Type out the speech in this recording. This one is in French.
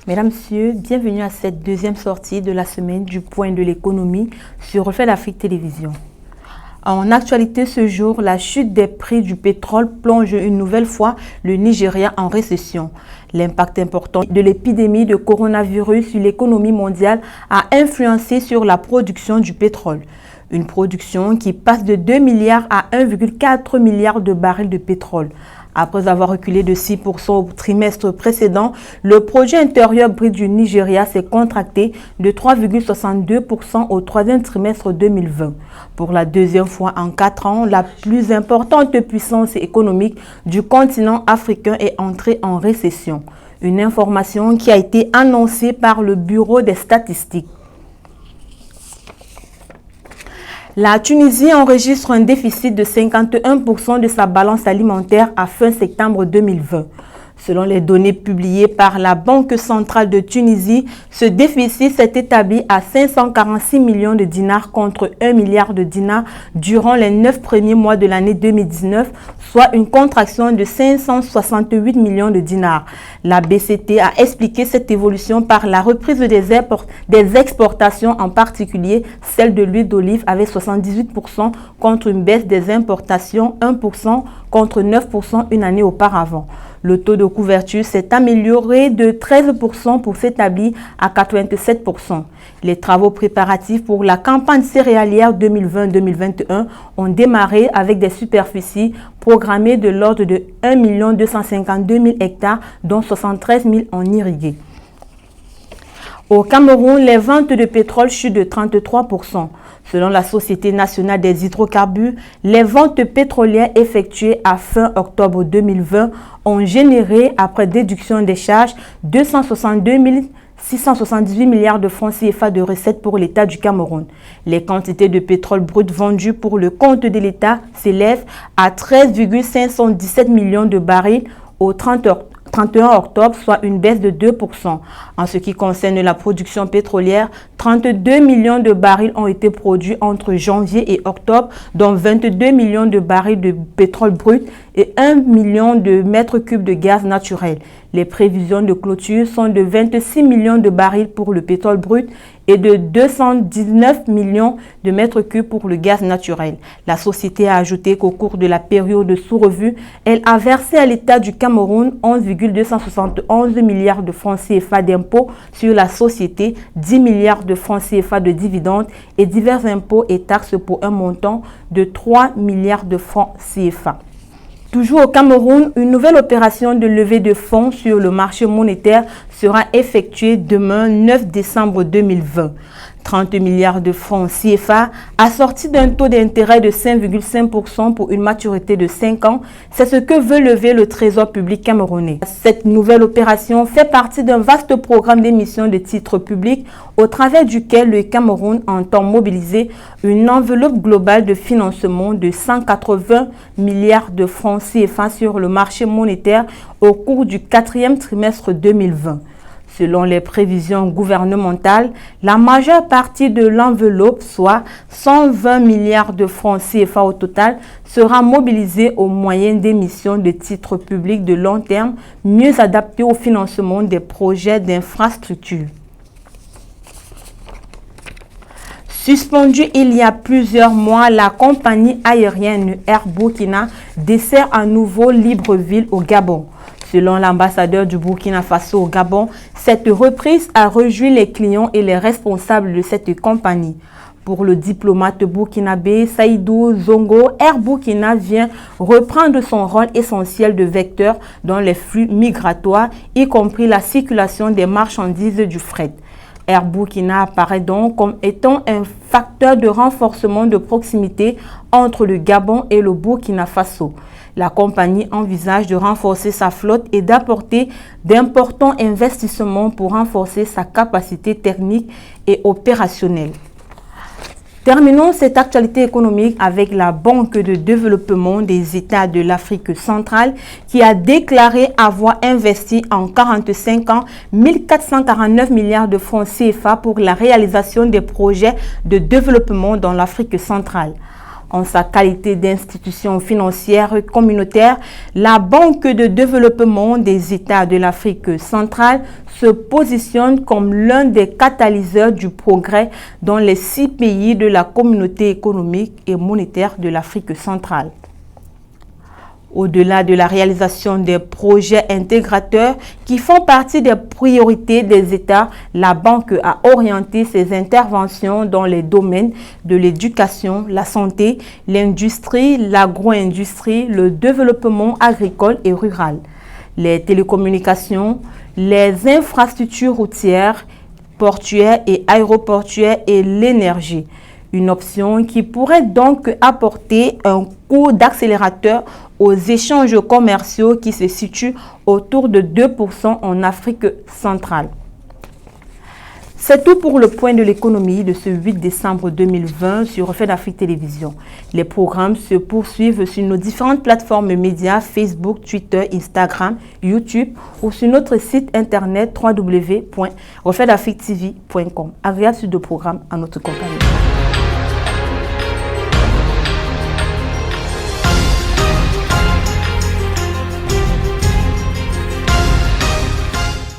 Mesdames, Messieurs, bienvenue à cette deuxième sortie de la semaine du Point de l'économie sur Reflet d'Afrique Télévision. En actualité ce jour, la chute des prix du pétrole plonge une nouvelle fois le Nigeria en récession. L'impact important de l'épidémie de coronavirus sur l'économie mondiale a influencé sur la production du pétrole. Une production qui passe de 2 milliards à 1,4 milliard de barils de pétrole. Après avoir reculé de 6% au trimestre précédent, le produit intérieur brut du Nigeria s'est contracté de 3,62% au troisième trimestre 2020. Pour la deuxième fois en 4 ans, la plus importante puissance économique du continent africain est entrée en récession. Une information qui a été annoncée par le Bureau des statistiques. La Tunisie enregistre un déficit de 51% de sa balance alimentaire à fin septembre 2020. Selon les données publiées par la Banque centrale de Tunisie, ce déficit s'est établi à 546 millions de dinars contre 1 milliard de dinars durant les 9 premiers mois de l'année 2019, soit une contraction de 568 millions de dinars. La BCT a expliqué cette évolution par la reprise des exportations, en particulier celle de l'huile d'olive avec 78% contre une baisse des importations 1% contre 9% une année auparavant. Le taux de couverture s'est amélioré de 13% pour s'établir à 87%. Les travaux préparatifs pour la campagne céréalière 2020-2021 ont démarré avec des superficies programmées de l'ordre de 1 252 000 hectares, dont 73 000 en irrigués. Au Cameroun, les ventes de pétrole chutent de 33%. Selon la Société nationale des hydrocarbures, les ventes pétrolières effectuées à fin octobre 2020 ont généré, après déduction des charges, 262 678 milliards de francs CFA de recettes pour l'État du Cameroun. Les quantités de pétrole brut vendues pour le compte de l'État s'élèvent à 13,517 millions de barils au 31 octobre, soit une baisse de 2%. En ce qui concerne la production pétrolière, 32 millions de barils ont été produits entre janvier et octobre, dont 22 millions de barils de pétrole brut et 1 million de mètres cubes de gaz naturel. Les prévisions de clôture sont de 26 millions de barils pour le pétrole brut et de 219 millions de mètres cubes pour le gaz naturel. La société a ajouté qu'au cours de la période sous revue, elle a versé à l'État du Cameroun 11,271 milliards de francs CFA d'impôts sur la société, 10 milliards de francs CFA de dividendes et divers impôts et taxes pour un montant de 3 milliards de francs CFA. Toujours au Cameroun, une nouvelle opération de levée de fonds sur le marché monétaire sera effectuée demain 9 décembre 2020. 30 milliards de francs CFA assortis d'un taux d'intérêt de 5,5% pour une maturité de 5 ans. C'est ce que veut lever le Trésor public camerounais. Cette nouvelle opération fait partie d'un vaste programme d'émission de titres publics au travers duquel le Cameroun entend mobiliser une enveloppe globale de financement de 180 milliards de francs CFA sur le marché monétaire au cours du 4e trimestre 2020. Selon les prévisions gouvernementales, la majeure partie de l'enveloppe, soit 120 milliards de francs CFA au total, sera mobilisée au moyen d'émissions de titres publics de long terme, mieux adaptés au financement des projets d'infrastructure. Suspendue il y a plusieurs mois, la compagnie aérienne Air Burkina dessert à nouveau Libreville au Gabon. Selon l'ambassadeur du Burkina Faso au Gabon, cette reprise a réjoui les clients et les responsables de cette compagnie. Pour le diplomate burkinabé Saïdou Zongo, Air Burkina vient reprendre son rôle essentiel de vecteur dans les flux migratoires, y compris la circulation des marchandises du fret. Air Burkina apparaît donc comme étant un facteur de renforcement de proximité entre le Gabon et le Burkina Faso. La compagnie envisage de renforcer sa flotte et d'apporter d'importants investissements pour renforcer sa capacité technique et opérationnelle. Terminons cette actualité économique avec la Banque de développement des États de l'Afrique centrale qui a déclaré avoir investi en 45 ans 1449 milliards de francs CFA pour la réalisation des projets de développement dans l'Afrique centrale. En sa qualité d'institution financière communautaire, la Banque de développement des États de l'Afrique centrale se positionne comme l'un des catalyseurs du progrès dans les 6 pays de la communauté économique et monétaire de l'Afrique centrale. Au-delà de la réalisation des projets intégrateurs qui font partie des priorités des États, la Banque a orienté ses interventions dans les domaines de l'éducation, la santé, l'industrie, l'agro-industrie, le développement agricole et rural, les télécommunications, les infrastructures routières, portuaires et aéroportuaires et l'énergie. Une option qui pourrait donc apporter un coup d'accélérateur aux échanges commerciaux qui se situent autour de 2% en Afrique centrale. C'est tout pour le point de l'économie de ce 8 décembre 2020 sur Reflet d'Afrique Télévision. Les programmes se poursuivent sur nos différentes plateformes médias Facebook, Twitter, Instagram, YouTube ou sur notre site internet www.refletdafriquetv.com. Agréable suite de programme à notre compagnie.